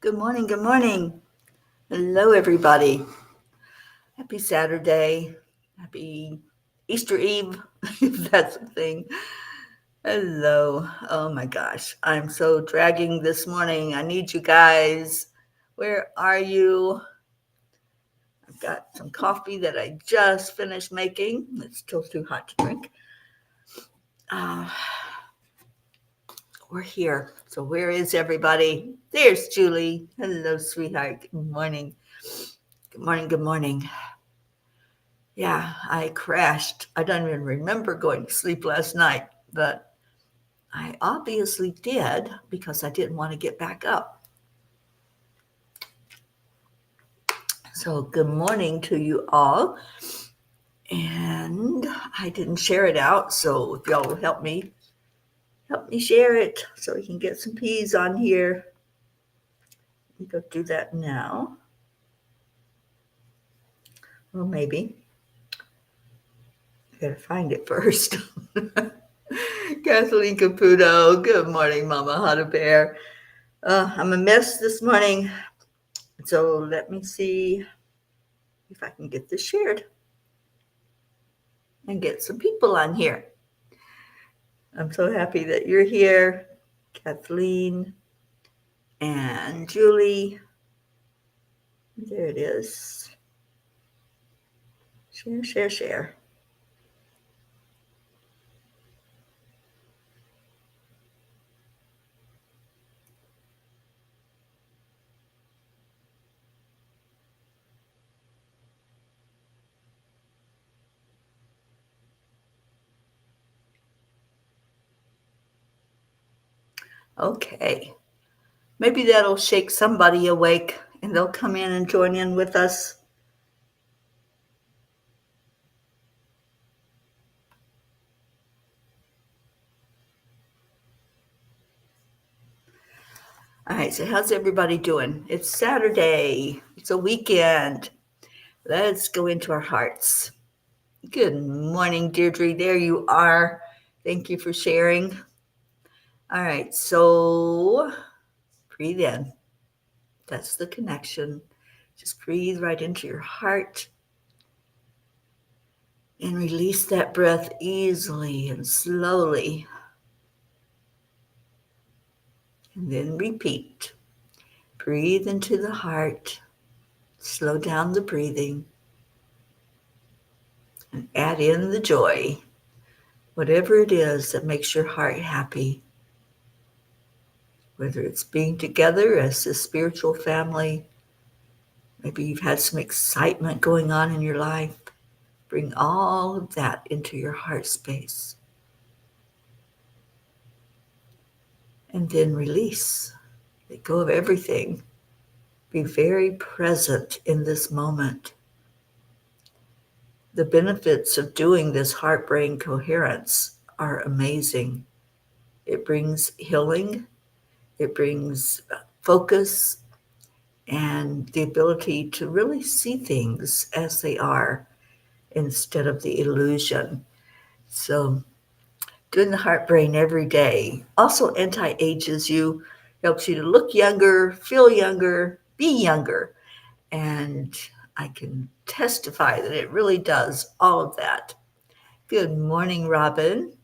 Good morning. Good morning. Hello, everybody. Happy Saturday. Happy Easter Eve, if that's a thing. Hello. Oh my gosh. I'm so dragging this morning. I need you guys. Where are you? I've got some coffee that I just finished making. It's still too hot to drink. Uh, we're here. So, where is everybody? There's Julie. Hello, sweetheart. Good morning. Good morning. Good morning. Yeah, I crashed. I don't even remember going to sleep last night, but I obviously did because I didn't want to get back up. So, good morning to you all. And I didn't share it out, so if y'all will help me share it so we can get some peas on here. Let me go do that now. Well, maybe. I gotta find it first. Kathleen Caputo, good morning, Mama Hot Bear. I'm a mess this morning, so let me see if I can get this shared and get some people on here. I'm so happy that you're here, Kathleen and Julie. There it is. Share, share, share. Okay. Maybe that'll shake somebody awake and they'll come in and join in with us. All right, so how's everybody doing? It's Saturday. It's a weekend. Let's go into our hearts. Good morning, Deirdre. There you are. Thank you for sharing. All right, so breathe in. That's the connection. Just breathe right into your heart and release that breath easily and slowly. And then repeat. Breathe into the heart. Slow down the breathing. And add in the joy. Whatever it is that makes your heart happy. Whether it's being together as a spiritual family, maybe you've had some excitement going on in your life. Bring all of that into your heart space. And then release. Let go of everything. Be very present in this moment. The benefits of doing this heart-brain coherence are amazing. It brings healing. It brings focus and the ability to really see things as they are instead of the illusion. So doing the heart brain every day also anti-ages you, helps you to look younger, feel younger, be younger. And I can testify that it really does all of that. Good morning, Robin.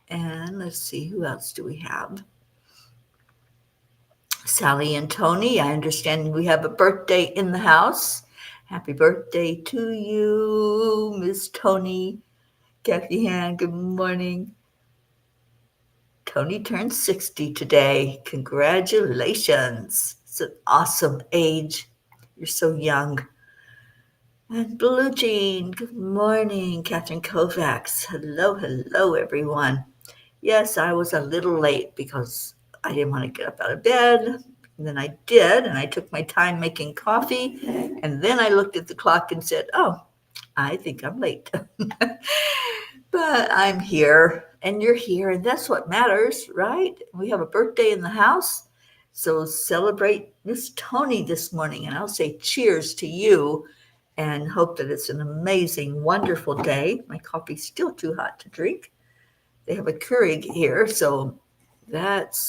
And let's see, who else do we have? Sally and Tony. I understand we have a birthday in the house. Happy birthday to you, Miss Tony. Kathy Han, good morning. Tony turned 60 today. Congratulations. It's an awesome age. You're so young. And Blue Jean, good morning. Catherine Kovacs, hello, hello, everyone. Yes, I was a little late because I didn't want to get up out of bed. And then I did, and I took my time making coffee. And then I looked at the clock and said, oh, I think I'm late. But I'm here, and you're here, and that's what matters, right? We have a birthday in the house. So celebrate Miss Tony this morning, and I'll say cheers to you and hope that it's an amazing, wonderful day. My coffee's still too hot to drink. They have a Keurig here, so that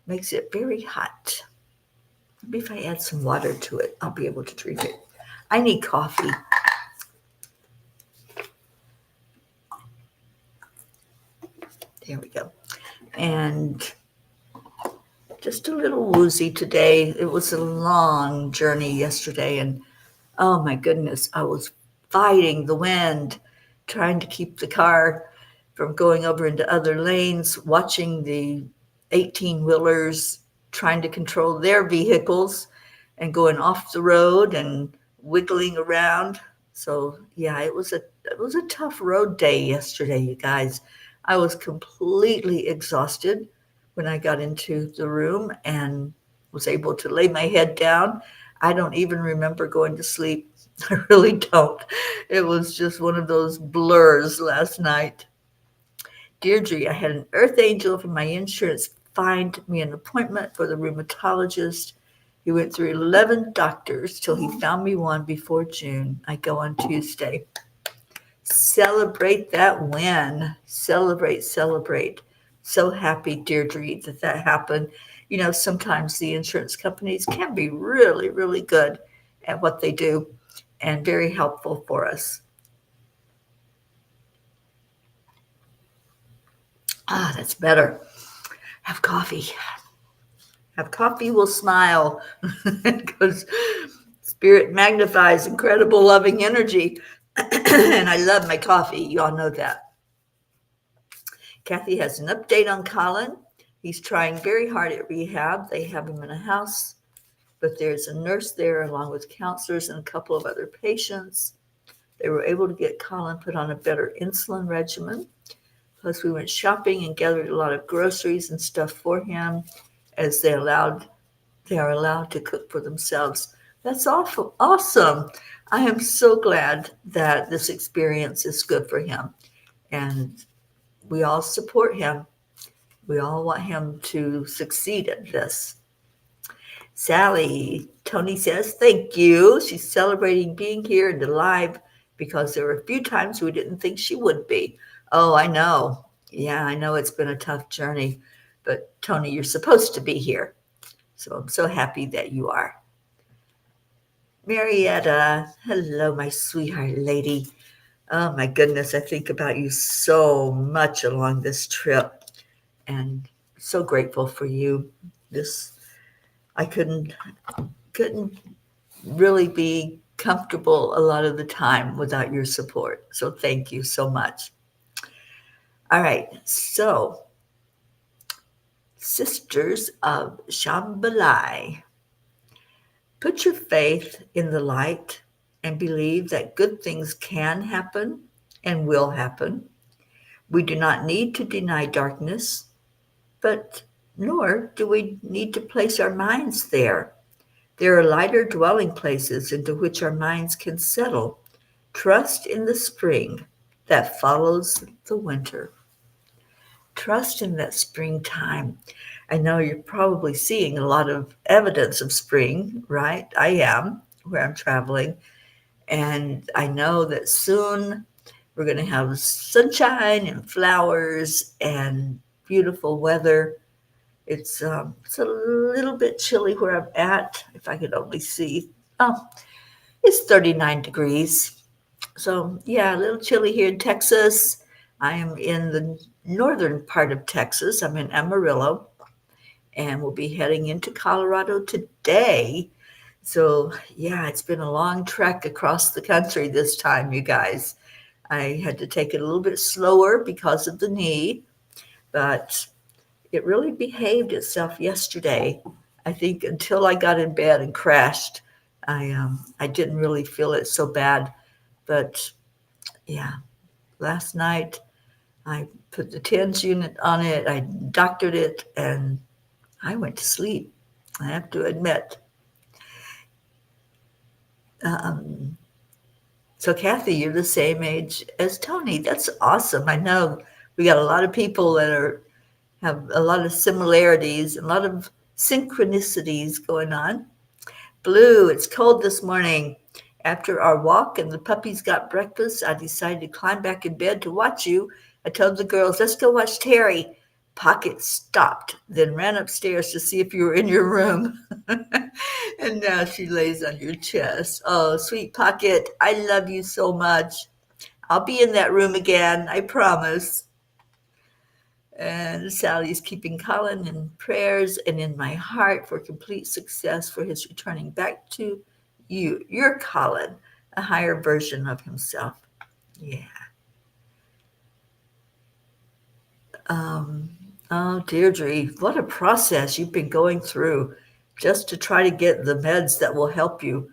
makes it very hot. Maybe if I add some water to it, I'll be able to drink it. I need coffee. There we go. And just a little woozy today. It was a long journey yesterday, and oh my goodness, I was fighting the wind, trying to keep the car from going over into other lanes, watching the 18-wheelers trying to control their vehicles and going off the road and wiggling around. So yeah, it was a tough road day yesterday, you guys. I was completely exhausted when I got into the room and was able to lay my head down. I don't even remember going to sleep. I really don't. It was just one of those blurs last night. Deirdre, I had an earth angel from my insurance find me an appointment for the rheumatologist. He went through 11 doctors till he found me one before June. I go on Tuesday. Celebrate that win. Celebrate, celebrate. So happy, Deirdre, that happened. You know, sometimes the insurance companies can be really, really good at what they do and very helpful for us. Ah, that's better. Have coffee. Have coffee, will smile. Because spirit magnifies incredible loving energy. And I love my coffee. You all know that. Kathy has an update on Colin. He's trying very hard at rehab. They have him in a house, but there's a nurse there along with counselors and a couple of other patients. They were able to get Colin put on a better insulin regimen. Plus, we went shopping and gathered a lot of groceries and stuff for him as they are allowed to cook for themselves. That's awful, awesome. I am so glad that this experience is good for him. And we all support him. We all want him to succeed at this. Sally, Tony says, thank you. She's celebrating being here and alive because there were a few times we didn't think she would be. Oh, I know. Yeah, I know it's been a tough journey. But Tony, you're supposed to be here. So I'm so happy that you are. Marietta, hello, my sweetheart lady. Oh my goodness, I think about you so much along this trip and so grateful for you. This I couldn't really be comfortable a lot of the time without your support. So thank you so much. All right, so Sisters of Shambhalai. Put your faith in the light and believe that good things can happen and will happen. We do not need to deny darkness, but nor do we need to place our minds there. There are lighter dwelling places into which our minds can settle. Trust in the spring that follows the winter. Trust in that springtime. I know you're probably seeing a lot of evidence of spring, right? I am, where I'm traveling. And I know that soon we're going to have sunshine and flowers and beautiful weather. It's a little bit chilly where I'm at, if I could only see. Oh, it's 39 degrees. So, yeah, a little chilly here in Texas. I am in the northern part of Texas. I'm in Amarillo, and we'll be heading into Colorado today. So, yeah, it's been a long trek across the country this time, you guys. I had to take it a little bit slower because of the knee, but it really behaved itself yesterday. I think until I got in bed and crashed, I didn't really feel it so bad. But yeah, last night I put the TENS unit on it, I doctored it, and I went to sleep. I have to admit. Um, so Kathy, you're the same age as Tony. That's awesome. I know we got a lot of people that have a lot of similarities, a lot of synchronicities going on. Blue, it's cold this morning. After our walk and the puppies got breakfast, I decided to climb back in bed to watch you. I told the girls, let's go watch Teri. Pocket stopped, then ran upstairs to see if you were in your room. And now she lays on your chest. Oh, sweet pocket, I love you so much. I'll be in that room again, I promise. And Sally's keeping Colin in prayers and in my heart for complete success for his returning back to you. You're Colin, a higher version of himself. Yeah. Um, oh, Deirdre, what a process you've been going through just to try to get the meds that will help you.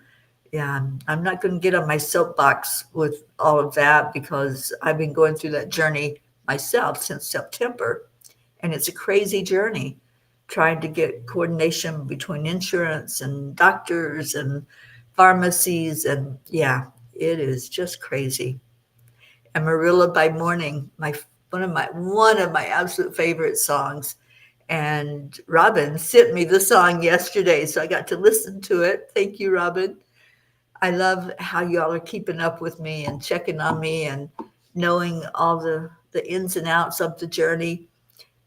Yeah, I'm not going to get on my soapbox with all of that because I've been going through that journey myself since September. And it's a crazy journey trying to get coordination between insurance and doctors and pharmacies. And yeah, it is just crazy. Amarillo by Morning, one of my absolute favorite songs. And Robin sent me the song yesterday, so I got to listen to it. Thank you, Robin. I love how y'all are keeping up with me and checking on me and knowing all the ins and outs of the journey.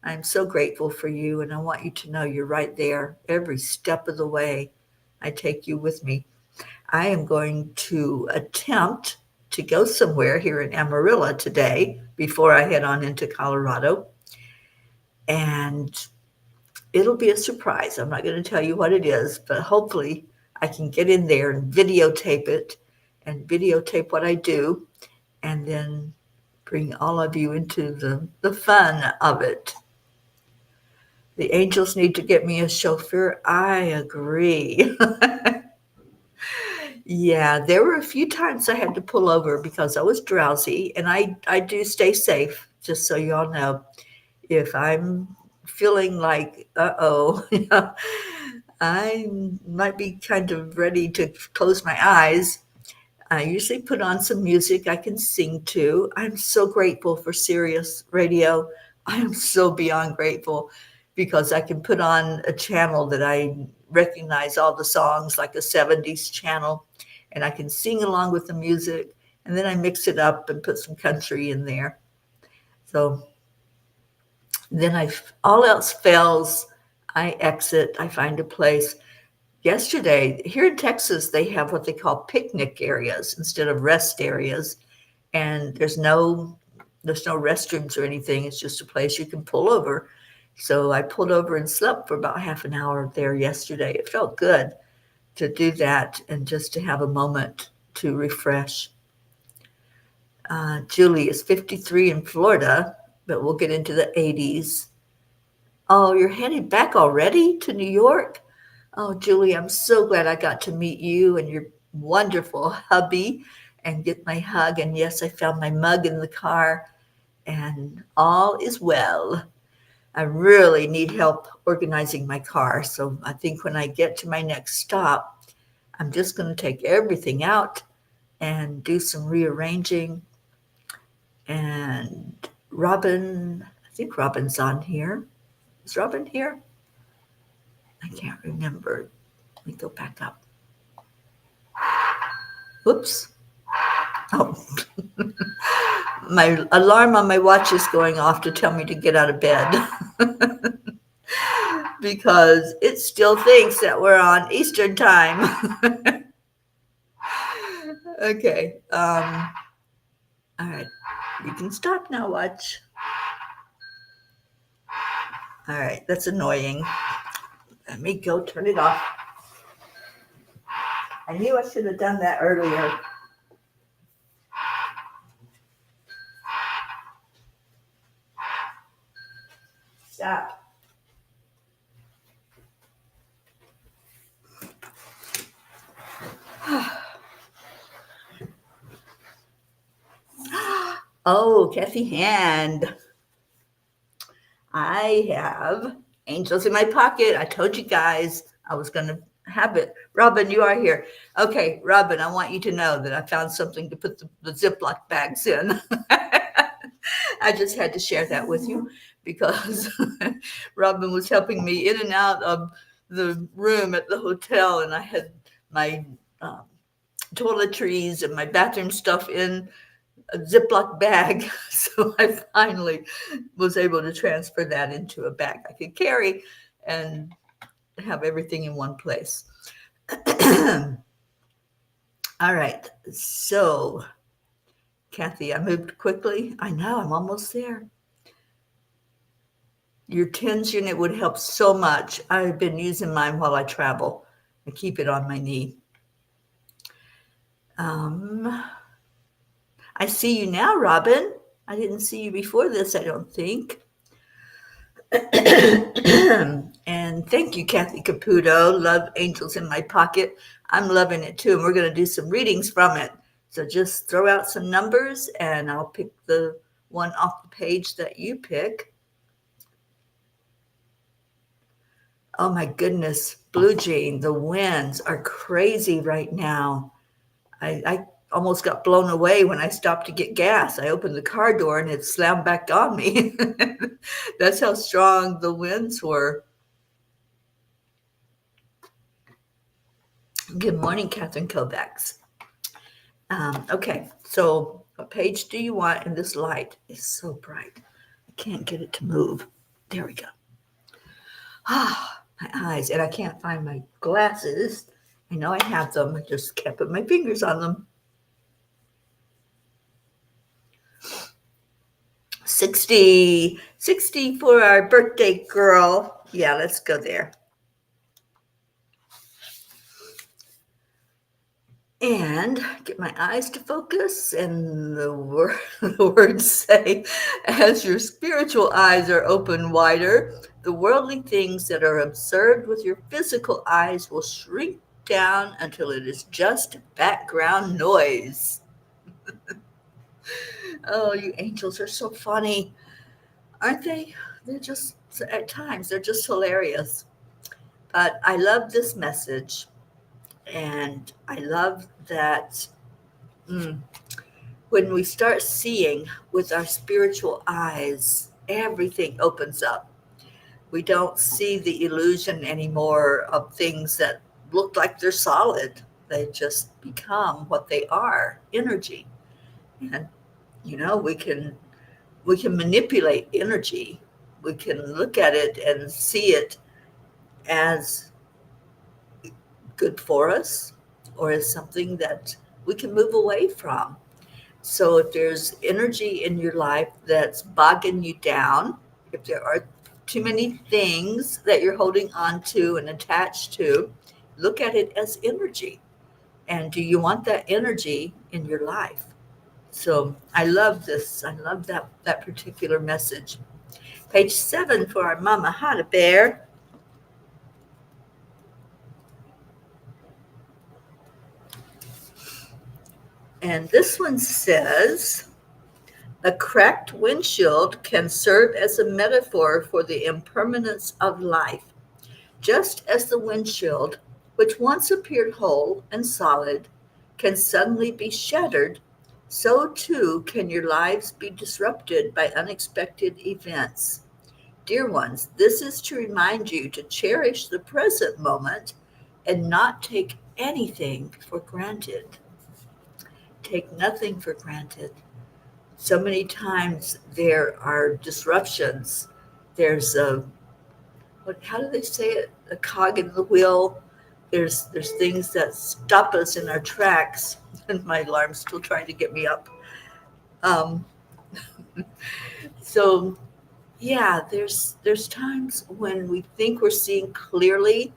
I'm so grateful for you, and I want you to know you're right there every step of the way. I take you with me. I am going to attempt to go somewhere here in Amarillo today before I head on into Colorado, and it'll be a surprise. I'm not going to tell you what it is, but hopefully I can get in there and videotape it and videotape what I do and then bring all of you into the fun of it. The angels need to get me a chauffeur. I agree. Yeah, there were a few times I had to pull over because I was drowsy, and I do stay safe, just so y'all know. If I'm feeling like, uh-oh, I might be kind of ready to close my eyes, I usually put on some music I can sing to. I'm so grateful for Sirius Radio. I am so beyond grateful because I can put on a channel that I recognize all the songs, like a 70s channel, and I can sing along with the music. And then I mix it up and put some country in there. So then all else fails, I exit, I find a place. Yesterday, here in Texas, they have what they call picnic areas instead of rest areas. And there's no restrooms or anything. It's just a place you can pull over. So I pulled over and slept for about half an hour there yesterday. It felt good to do that and just to have a moment to refresh. Julie is 53 in Florida, but we'll get into the 80s. Oh, you're headed back already to New York? Oh, Julie, I'm so glad I got to meet you and your wonderful hubby and get my hug. And yes, I found my mug in the car and all is well. I really need help organizing my car. So I think when I get to my next stop, I'm just going to take everything out and do some rearranging. And Robin, I think Robin's on here. Is Robin here? I can't remember. Let me go back up. Whoops. Oh, my alarm on my watch is going off to tell me to get out of bed because it still thinks that we're on Eastern time. Okay. All right. You can stop now, watch. All right. That's annoying. Let me go turn it off. I knew I should have done that earlier. Stop. Oh, Kathy Hand. I have angels in my pocket. I told you guys I was going to have it. Robin, you are here. Okay, Robin, I want you to know that I found something to put the Ziploc bags in. I just had to share that with you because Robin was helping me in and out of the room at the hotel, and I had my toiletries and my bathroom stuff in a Ziploc bag. So I finally was able to transfer that into a bag I could carry and have everything in one place. All right. So, Kathy, I moved quickly. I know, I'm almost there. Your TENS unit would help so much. I've been using mine while I travel. I keep it on my knee. Um, I see you now, Robin. I didn't see you before this, I don't think. And thank you, Kathy Caputo. Love Angels in My Pocket. I'm loving it too, and we're going to do some readings from it. So just throw out some numbers, and I'll pick the one off the page that you pick. Oh my goodness, Blue Jean, the winds are crazy right now. I almost got blown away when I stopped to get gas. I opened the car door and it slammed back on me. That's how strong the winds were. Good morning, Catherine Kovacs. Okay, so what page do you want in this light? It's so bright. I can't get it to move. There we go. Ah, my eyes, and I can't find my glasses. I know I have them. I just can't put my fingers on them. 60 for our birthday girl. Yeah, let's go there. And get my eyes to focus, and the words say, as your spiritual eyes are open wider, the worldly things that are observed with your physical eyes will shrink down until it is just background noise. Oh, you angels are so funny, aren't they? They're just, at times, they're just hilarious. But I love this message, and I love that. When we start seeing with our spiritual eyes, everything opens up. We don't see the illusion anymore of things that look like they're solid. They just become what they are, energy. And we can manipulate energy. We can look at it and see it as good for us or as something that we can move away from. So if there's energy in your life that's bogging you down, if there are too many things that you're holding on to and attached to, look at it as energy. And do you want that energy in your life? So I love this. I love that particular message. Page 7 for our Mama Hana Bear. And this one says, a cracked windshield can serve as a metaphor for the impermanence of life. Just as the windshield, which once appeared whole and solid, can suddenly be shattered, so too can your lives be disrupted by unexpected events. Dear ones, this is to remind you to cherish the present moment and not take anything for granted. Take nothing for granted. So many times there are disruptions. There's how do they say it? A cog in the wheel. There's things that stop us in our tracks, and my alarm's still trying to get me up. Um, so yeah, there's times when we think we're seeing clearly,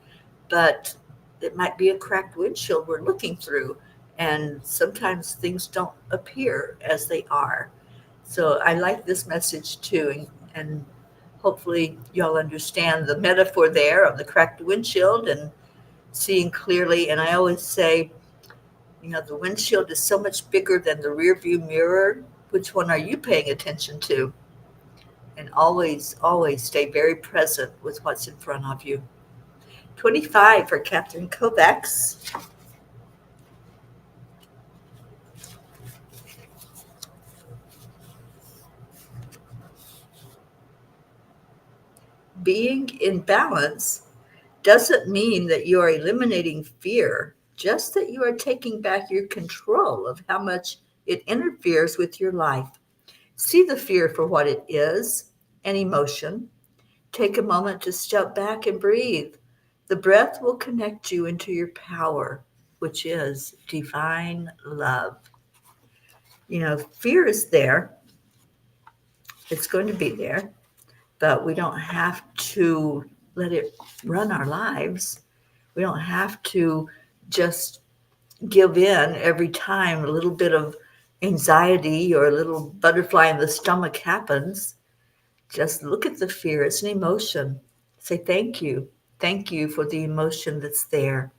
but it might be a cracked windshield we're looking through, and sometimes things don't appear as they are. So I like this message too, and hopefully y'all understand the metaphor there of the cracked windshield and seeing clearly. And I always say, the windshield is so much bigger than the rear view mirror. Which one are you paying attention to? And always, always stay very present with what's in front of you. 25 for Catherine Kovacs. Being in balance doesn't mean that you are eliminating fear, just that you are taking back your control of how much it interferes with your life. See the fear for what it is, an emotion. Take a moment to step back and breathe. The breath will connect you into your power, which is divine love. Fear is there. It's going to be there, but we don't have to let it run our lives. We don't have to just give in every time a little bit of anxiety or a little butterfly in the stomach happens. Just look at the fear. It's an emotion. Say thank you. Thank you for the emotion that's there.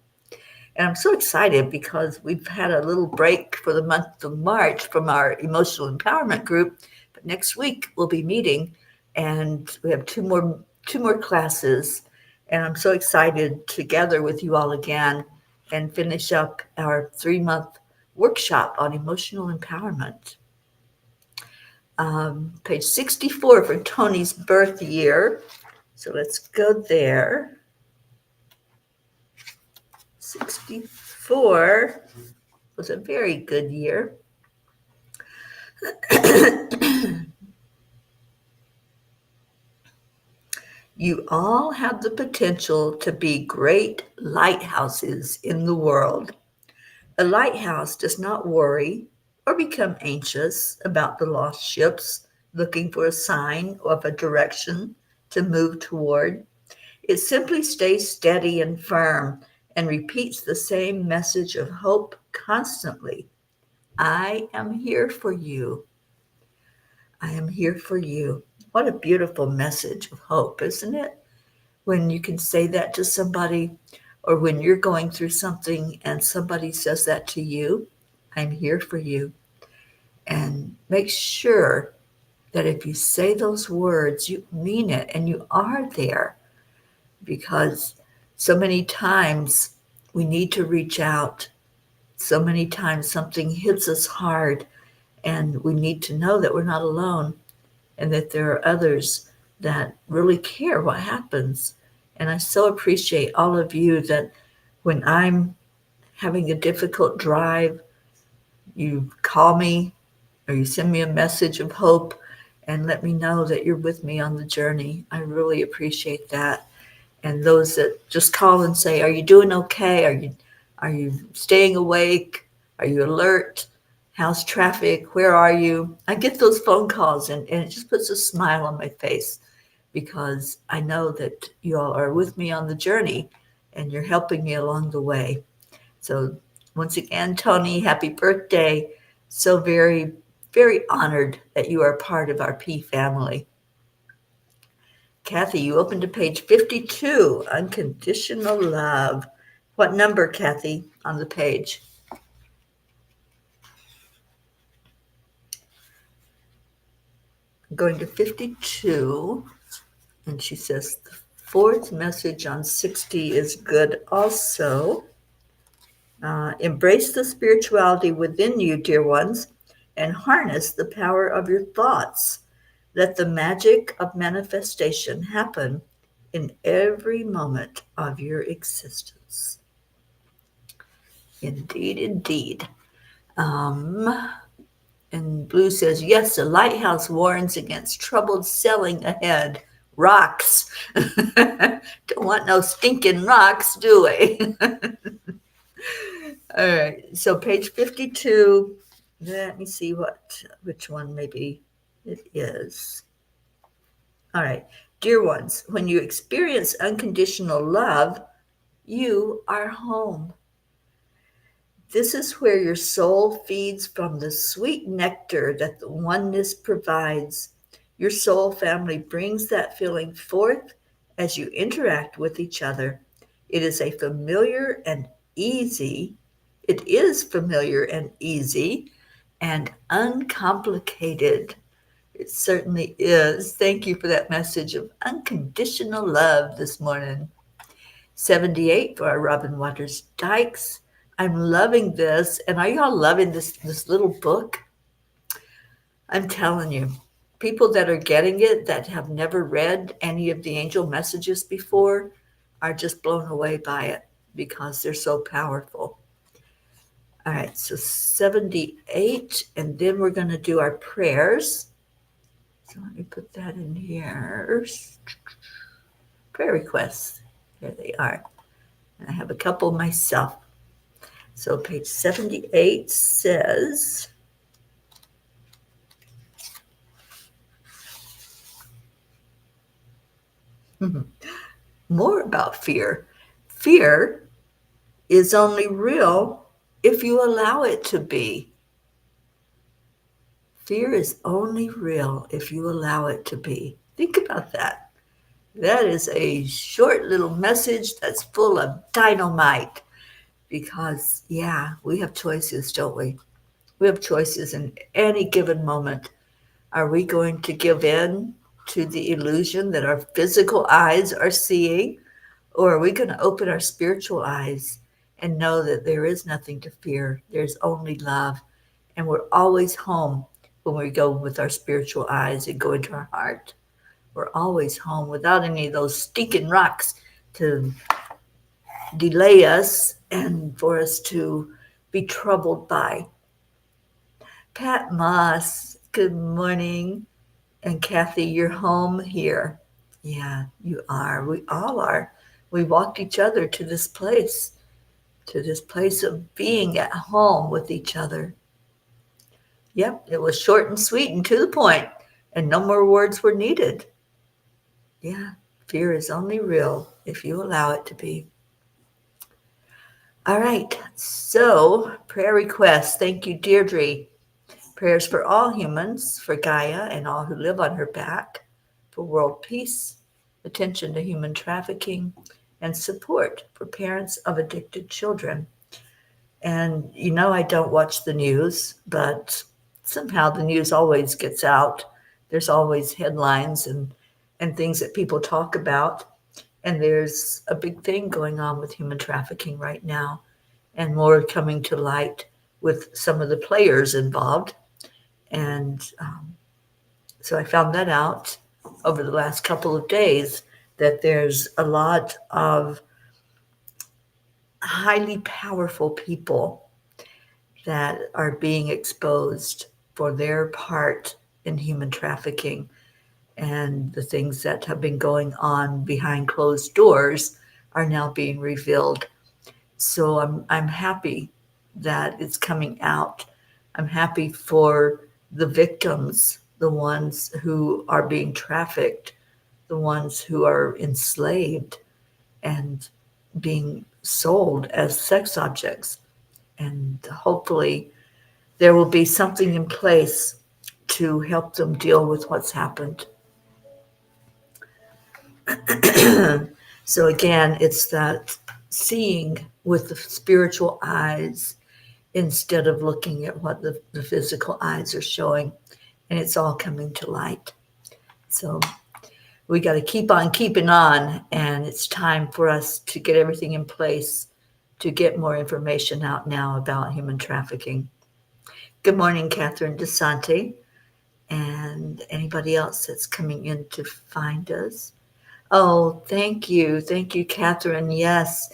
And I'm so excited because we've had a little break for the month of March from our emotional empowerment group. But next week we'll be meeting, and we have two more classes. And I'm so excited to gather with you all again and finish up our 3-month workshop on emotional empowerment. Page 64 for Tony's birth year. So let's go there. 64 was a very good year. You all have the potential to be great lighthouses in the world. A lighthouse does not worry or become anxious about the lost ships looking for a sign of a direction to move toward. It simply stays steady and firm and repeats the same message of hope constantly. I am here for you. I am here for you. What a beautiful message of hope, isn't it? When you can say that to somebody, or when you're going through something and somebody says that to you, I'm here for you. And make sure that if you say those words, you mean it and you are there, because so many times we need to reach out. So many times something hits us hard and we need to know that we're not alone and that there are others that really care what happens. And I so appreciate all of you that when I'm having a difficult drive, you call me or you send me a message of hope and let me know that you're with me on the journey. I really appreciate that. And those that just call and say, "Are you doing okay? Are you staying awake? Are you alert? How's traffic? Where are you?" I get those phone calls and it just puts a smile on my face because I know that you all are with me on the journey and you're helping me along the way. So once again, Tony, happy birthday. So very, very honored that you are part of our P family. Kathy, you open to page 52, Unconditional Love. What number, Kathy, on the page? I'm going to 52, and she says the fourth message on 60 is good also. Embrace the spirituality within you, dear ones, and harness the power of your thoughts. Let the magic of manifestation happen in every moment of your existence. Indeed, indeed. And Blue says, yes, the lighthouse warns against troubled sailing ahead. Rocks. Don't want no stinking rocks, do we? All right, so page 52. Let me see which one maybe it is. All right. Dear ones, when you experience unconditional love, you are home. This is where your soul feeds from the sweet nectar that the oneness provides. Your soul family brings that feeling forth as you interact with each other. It is familiar and easy. It is familiar and easy and uncomplicated. It certainly is. Thank you for that message of unconditional love this morning. 78 for our Robin Waters Dykes. I'm loving this. And are y'all loving this little book? I'm telling you, people that are getting it that have never read any of the angel messages before are just blown away by it because they're so powerful. All right, so 78, and then we're going to do our prayers. So let me put that in here. Prayer requests. There they are. I have a couple myself. So page 78 says, more about fear. Fear is only real if you allow it to be. Fear is only real if you allow it to be. Think about that. That is a short little message that's full of dynamite because, yeah, we have choices, don't we? We have choices in any given moment. Are we going to give in to the illusion that our physical eyes are seeing? Or are we going to open our spiritual eyes and know that there is nothing to fear? There's only love. And we're always home when we go with our spiritual eyes and go into our heart. We're always home without any of those stinking rocks to delay us and for us to be troubled by. Pat Moss, good morning. And Kathy, you're home here. Yeah, you are. We all are. We walked each other to this place of being at home with each other. Yep, it was short and sweet and to the point, and no more words were needed. Yeah, fear is only real if you allow it to be. All right, so prayer requests. Thank you, Deirdre. Prayers for all humans, for Gaia and all who live on her back, for world peace, attention to human trafficking, and support for parents of addicted children. And you know, I don't watch the news, but somehow the news always gets out. There's always headlines and things that people talk about. And there's a big thing going on with human trafficking right now, and more coming to light with some of the players involved. And so I found that out over the last couple of days that there's a lot of highly powerful people that are being exposed for their part in human trafficking, and the things that have been going on behind closed doors are now being revealed. So I'm happy that it's coming out. I'm happy for the victims, the ones who are being trafficked, the ones who are enslaved and being sold as sex objects. And hopefully there will be something in place to help them deal with what's happened. So again, it's that seeing with the spiritual eyes instead of looking at what the physical eyes are showing. And it's all coming to light. So we got to keep on keeping on. And it's time for us to get everything in place to get more information out now about human trafficking. Good morning, Catherine DeSante, and anybody else that's coming in to find us. Oh, thank you. Thank you, Catherine. Yes,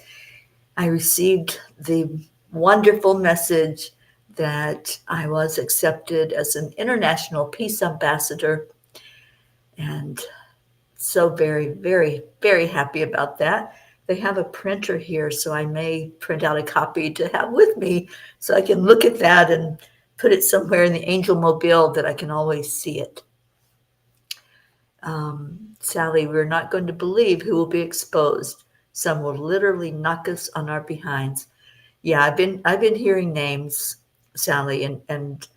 I received the wonderful message that I was accepted as an international peace ambassador, and so very, very, very happy about that. They have a printer here, so I may print out a copy to have with me so I can look at that and put it somewhere in the angel mobile that I can always see it. Sally, we're not going to believe who will be exposed. Some will literally knock us on our behinds. Yeah, I've been hearing names, Sally, and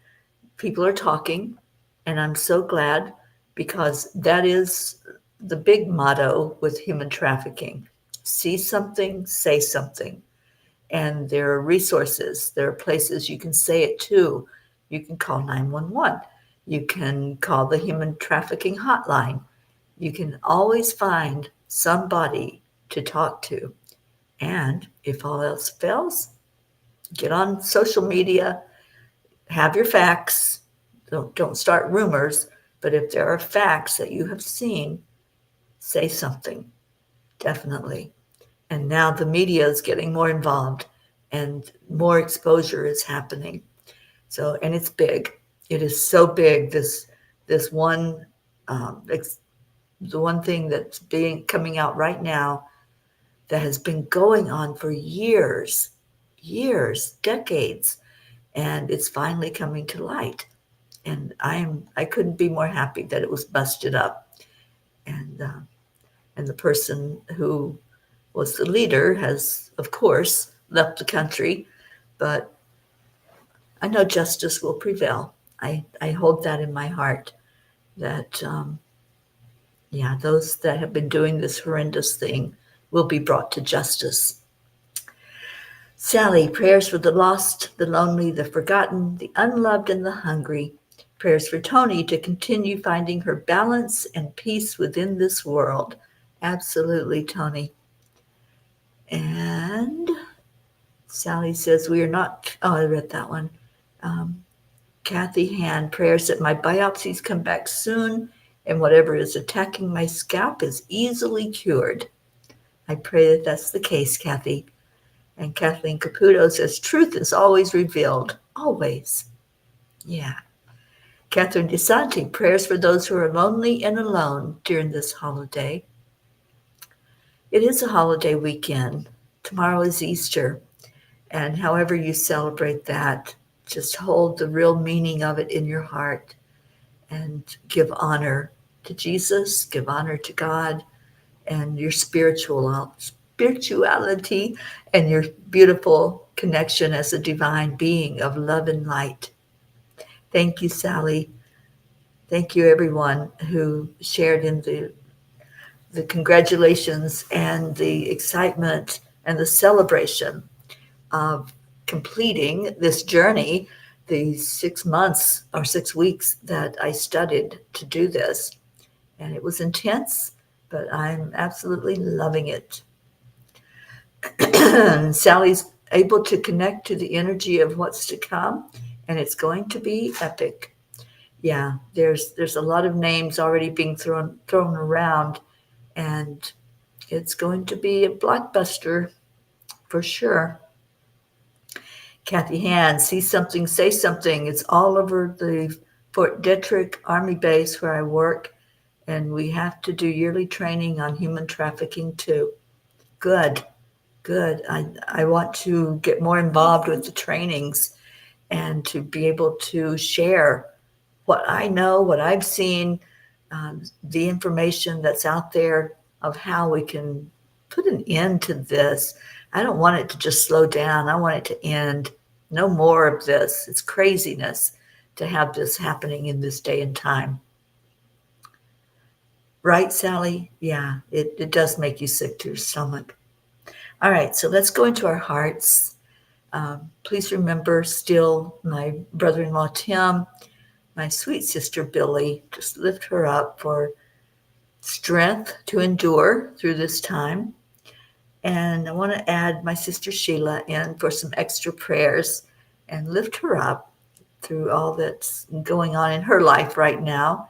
people are talking, and I'm so glad because that is the big motto with human trafficking. See something, say something. And there are resources, there are places you can say it to. You can call 911. You can call the human trafficking hotline. You can always find somebody to talk to. And if all else fails, get on social media, have your facts. Don't start rumors, but if there are facts that you have seen, say something, definitely. And now the media is getting more involved and more exposure is happening. So, and it's big. It is so big. This the one thing that's being coming out right now that has been going on for years, decades, and it's finally coming to light. And I couldn't be more happy that it was busted up. And and the person who was the leader has, of course, left the country, but I know justice will prevail. I hold that in my heart that, yeah, those that have been doing this horrendous thing will be brought to justice. Sally, prayers for the lost, the lonely, the forgotten, the unloved, and the hungry. Prayers for Tony to continue finding her balance and peace within this world. Absolutely, Tony. And Sally says, we are not, oh, I read that one. Kathy Hand, prayers that my biopsies come back soon and whatever is attacking my scalp is easily cured. I pray that that's the case, Kathy. And Kathleen Caputo says, truth is always revealed. Always. Yeah. Catherine DeSanti, prayers for those who are lonely and alone during this holiday. It is a holiday weekend. Tomorrow is Easter. And however you celebrate that, just hold the real meaning of it in your heart and give honor to Jesus, give honor to God and your spirituality and your beautiful connection as a divine being of love and light. Thank you, Sally. Thank you, everyone who shared in the congratulations and the excitement and the celebration of completing this journey, the 6 months or 6 weeks that I studied to do this. And it was intense, but I'm absolutely loving it. Sally's able to connect to the energy of what's to come, and it's going to be epic. Yeah, there's a lot of names already being thrown around, and it's going to be a blockbuster for sure. Kathy Hand, see something, say something. It's all over the Fort Detrick Army Base where I work, and we have to do yearly training on human trafficking too. Good. Good. I want to get more involved with the trainings and to be able to share what I know, what I've seen, the information that's out there of how we can put an end to this. I don't want it to just slow down. I want it to end. No more of this. It's craziness to have this happening in this day and time. Right, Sally? Yeah, it does make you sick to your stomach. All right, so let's go into our hearts. Please remember still my brother-in-law, Tim, my sweet sister, Billy. Just lift her up for strength to endure through this time. And I want to add my sister, Sheila, in for some extra prayers and lift her up through all that's going on in her life right now.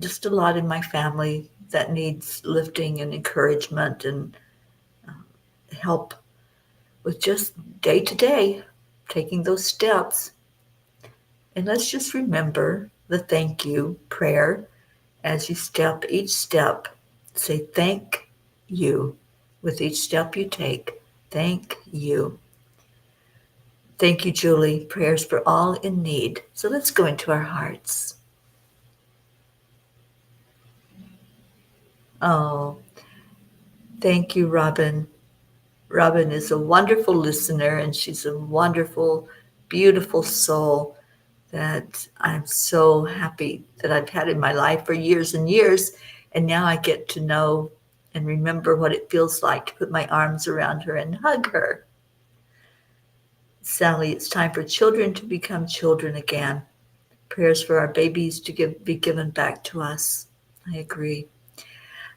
Just a lot in my family that needs lifting and encouragement and help with just day to day, taking those steps. And let's just remember the thank you prayer as you step each step. Say thank you with each step you take. Thank you. Thank you, Julie. Prayers for all in need. So let's go into our hearts. Oh, thank you, Robin. Robin is a wonderful listener and she's a wonderful, beautiful soul that I'm so happy that I've had in my life for years and years. And now I get to know and remember what it feels like to put my arms around her and hug her. Sally, it's time for children to become children again. Prayers for our babies to be given back to us. I agree.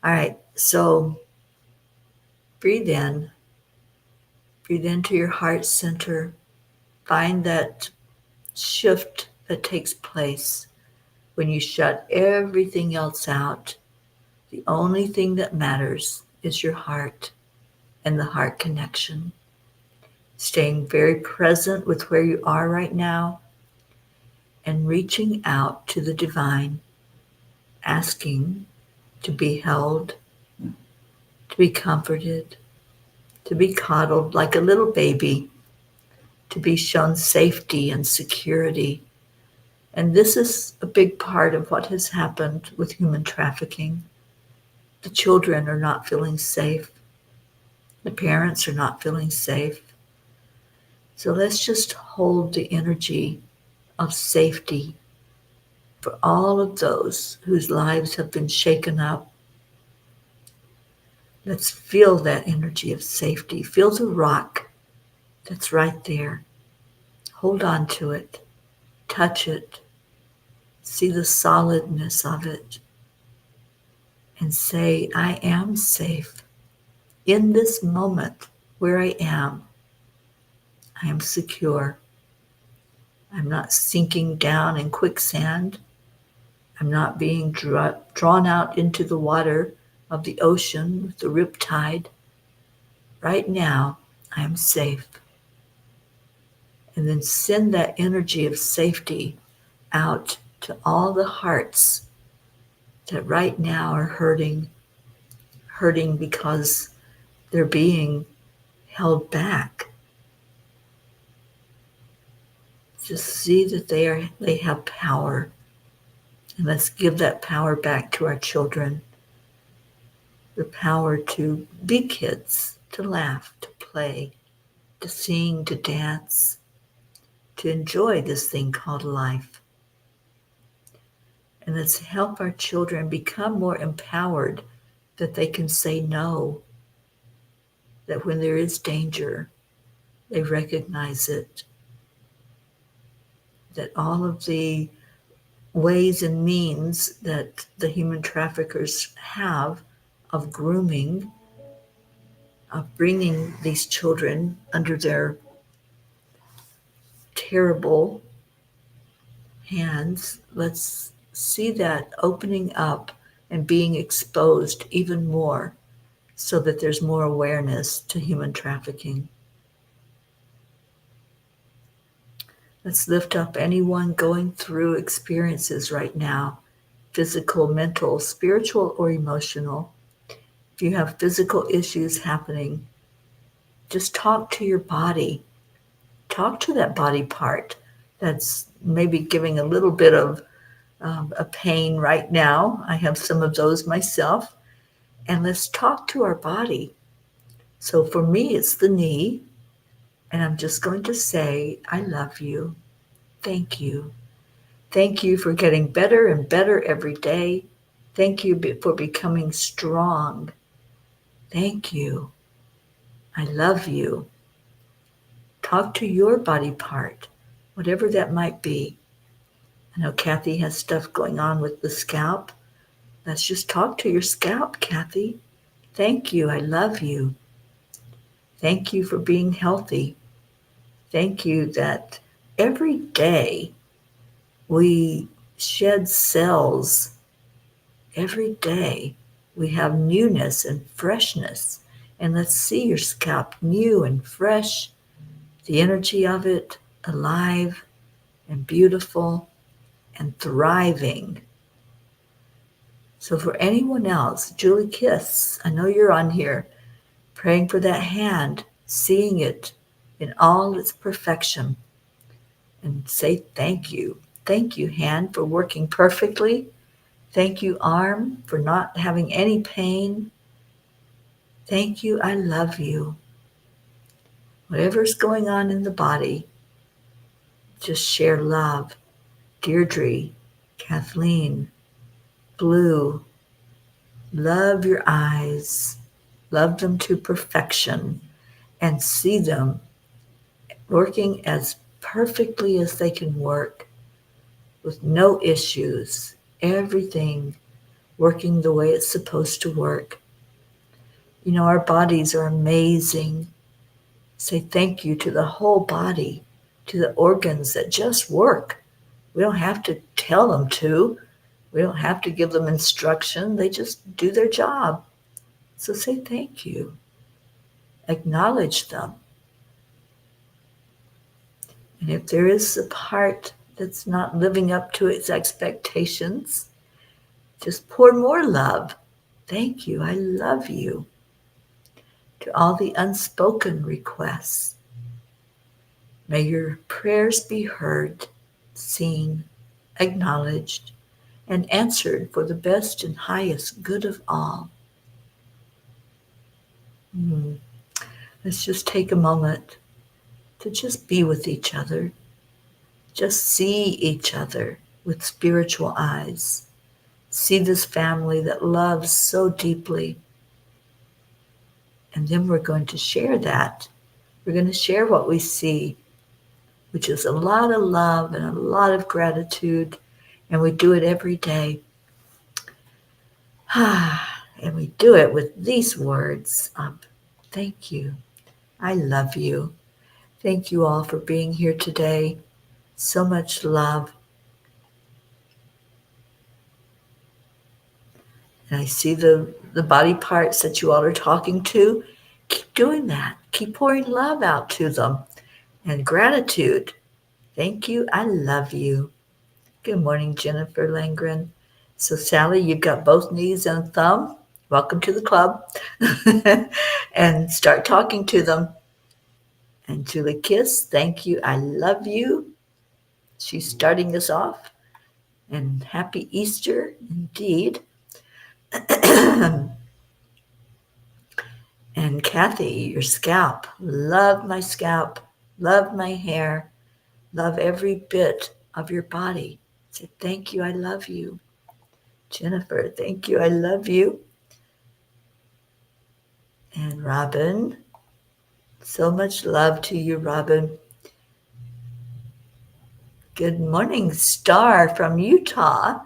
All right, so breathe in. Breathe into your heart center. Find that shift that takes place when you shut everything else out. The only thing that matters is your heart and the heart connection. Staying very present with where you are right now and reaching out to the divine, asking to be held, to be comforted, to be coddled like a little baby, to be shown safety and security. And this is a big part of what has happened with human trafficking. The children are not feeling safe. The parents are not feeling safe. So let's just hold the energy of safety for all of those whose lives have been shaken up. Let's feel that energy of safety. Feel the rock that's right there. Hold on to it. Touch it. See the solidness of it. And say, I am safe. In this moment where I am secure. I'm not sinking down in quicksand. I'm not being drawn out into the water of the ocean with the riptide. Right now, I am safe. And then send that energy of safety out to all the hearts that right now are hurting because they're being held back. Just see that they have power. And let's give that power back to our children. The power to be kids, to laugh, to play, to sing, to dance, to enjoy this thing called life. And let's help our children become more empowered, that they can say no, that when there is danger, they recognize it, that all of the ways and means that the human traffickers have of grooming, of bringing these children under their terrible hands, let's see that opening up and being exposed even more so that there's more awareness to human trafficking. Let's lift up anyone going through experiences right now, physical, mental, spiritual, or emotional. If you have physical issues happening, just talk to your body. Talk to that body part that's maybe giving a little bit of a pain right now. I have some of those myself. And let's talk to our body. So for me, it's the knee. And I'm just going to say, I love you. Thank you. Thank you for getting better and better every day. Thank you for becoming strong. Thank you. I love you. Talk to your body part, whatever that might be. I know Kathy has stuff going on with the scalp. Let's just talk to your scalp, Kathy. Thank you. I love you. Thank you for being healthy. Thank you that every day we shed cells. Every day we have newness and freshness. And let's see your scalp new and fresh, the energy of it alive and beautiful and thriving. So for anyone else, Julie Kiss, I know you're on here, praying for that hand, seeing it in all its perfection, and say thank you. Thank you, hand, for working perfectly. Thank you, arm, for not having any pain. Thank you, I love you. Whatever's going on in the body, just share love. Deirdre, Kathleen, Blue, love your eyes. Love them to perfection and see them working as perfectly as they can work with no issues. Everything working the way it's supposed to work. You know, our bodies are amazing. Say thank you to the whole body, to the organs that just work. We don't have to tell them to. We don't have to give them instruction. They just do their job. So say thank you. Acknowledge them. And if there is a part that's not living up to its expectations, just pour more love. Thank you. I love you. to all the unspoken requests. May your prayers be heard, seen, acknowledged, and answered for the best and highest good of all. Hmm. Let's just take a moment to just be with each other, just see each other with spiritual eyes. See this family that loves so deeply. And then we're going to share that. We're going to share what we see, which is a lot of love and a lot of gratitude. And we do it every day. And we do it with these words of thank you. I love you. Thank you all for being here today. So much love. And I see the body parts that you all are talking to. Keep doing that. Keep pouring love out to them. And gratitude. Thank you. I love you. Good morning, Jennifer Langren. So, Sally, you've got both knees and thumb. Welcome to the club. And start talking to them. And Julie Kiss, thank you. I love you. She's starting us off. And happy Easter, indeed. And Kathy, your scalp. Love my scalp. Love my hair. Love every bit of your body. Say, thank you. I love you. Jennifer, thank you. I love you. And Robin, so much love to you, Robin. Good morning, Star from Utah.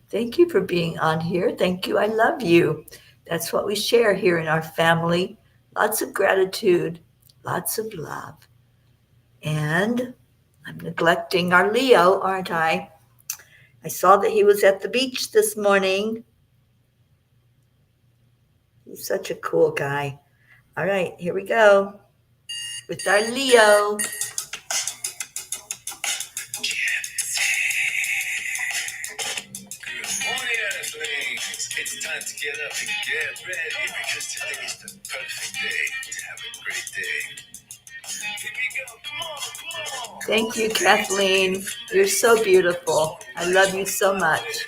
Thank you for being on here. Thank you. I love you. That's what we share here in our family. Lots of gratitude, lots of love. And I'm neglecting our Leo, aren't I? I saw that he was at the beach this morning. He's such a cool guy. All right, here we go with our Leo. It's time to get up and get ready because today is the perfect day to have a great day. Here we go. Come on. Thank you, Kathleen. You're so beautiful. I love you so much.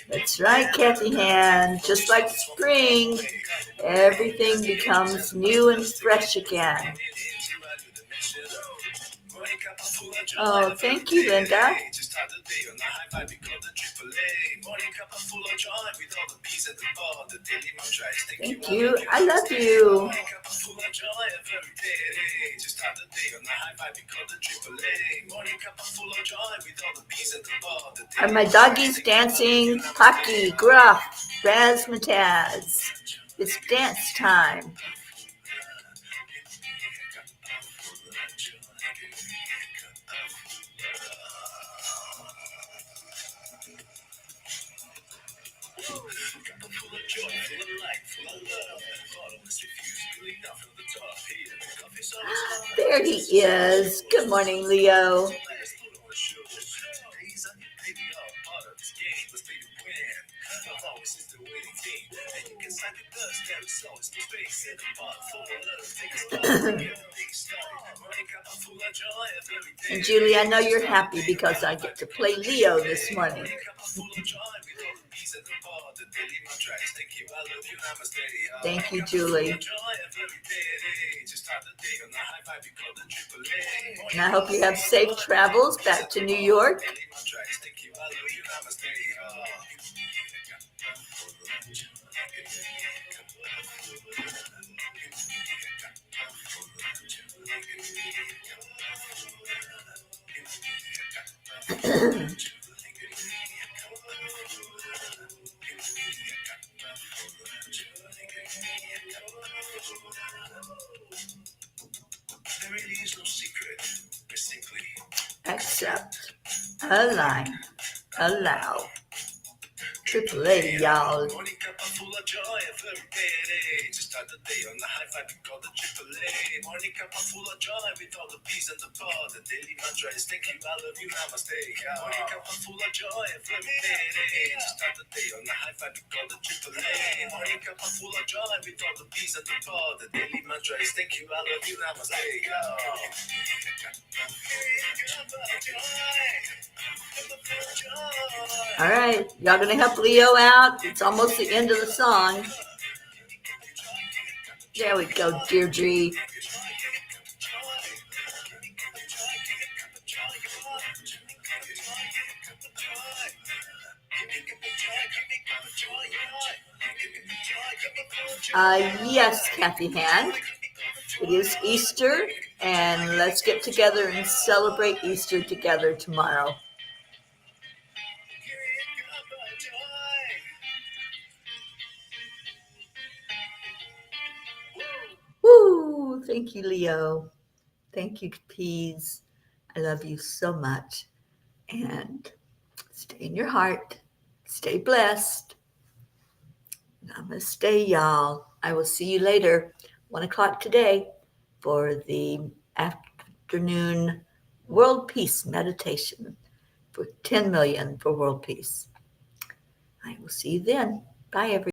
That's right, Kathy Han. Just like spring, everything becomes new and fresh again. Oh, thank you, Linda. Thank you. I love you. Are my doggies dancing? Pocky, Gruff, Razzmatazz. It's dance time. There he is. Good morning, Leo. And Julie, I know you're happy because I get to play Leo this morning. Thank you, Julie. And I hope you have safe travels back to New York. Accept, align, allow. Triple A, y'all. Morning Cuppa full of joy every day. To start the day on the high five, we call the Triple A. Morning Cuppa full of joy with all the peas and the pod. The daily mantra is thank you, I love you, namaste. Morning Cuppa full of joy every day. To start the day on the high five, we call the Triple A. Morning Cuppa full of joy with all the peas and the pod. The daily mantra is thank you, I love you, namaste. All right, y'all gonna help Leo out? It's almost the end of the song. There we go, Deirdre. Yes, Kathy Han. It is Easter, and let's get together and celebrate Easter together tomorrow. Woo! Thank you, Leo. Thank you, Peas. I love you so much. And stay in your heart. Stay blessed. Namaste, y'all. I will see you later, 1 o'clock today, for the afternoon World Peace meditation for 10 million for world peace. I will see you then. Bye, everyone.